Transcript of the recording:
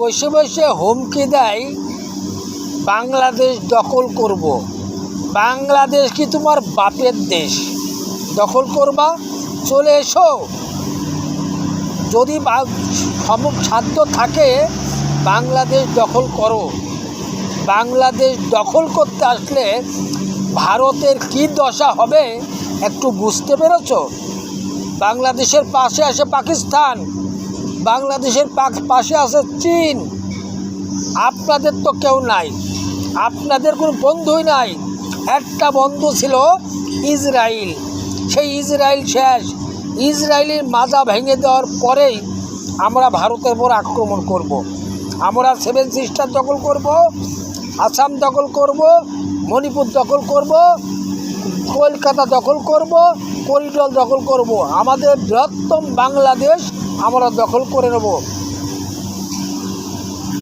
বসে বসে হুমকি দেয় বাংলাদেশ দখল করব। বাংলাদেশ কি তোমার বাপের দেশ? দখল করবা, চলে এসো। যদি সাধ্য থাকে বাংলাদেশ দখল করো। বাংলাদেশ দখল করতে আসলে ভারতের কী দশা হবে একটু বুঝতে পেরেছ? বাংলাদেশের পাশে আছে পাকিস্তান, বাংলাদেশের পাশে আছে চীন। আপনাদের তো কেউ নাই, আপনাদের কোনো বন্ধুই নাই। একটা বন্ধু ছিল ইসরায়েল, সেই ইসরায়েল শেষ। ইসরায়েলের মাজা ভেঙে দেওয়ার পরেই আমরা ভারতের উপর আক্রমণ করব। আমরা 7 সিস্টার দখল করব, আসাম দখল করব, মণিপুর দখল করব, কলকাতা দখল করব, করিডোর দখল করব। আমাদের বৃহত্তম বাংলাদেশ আমরা দখল করে নেব।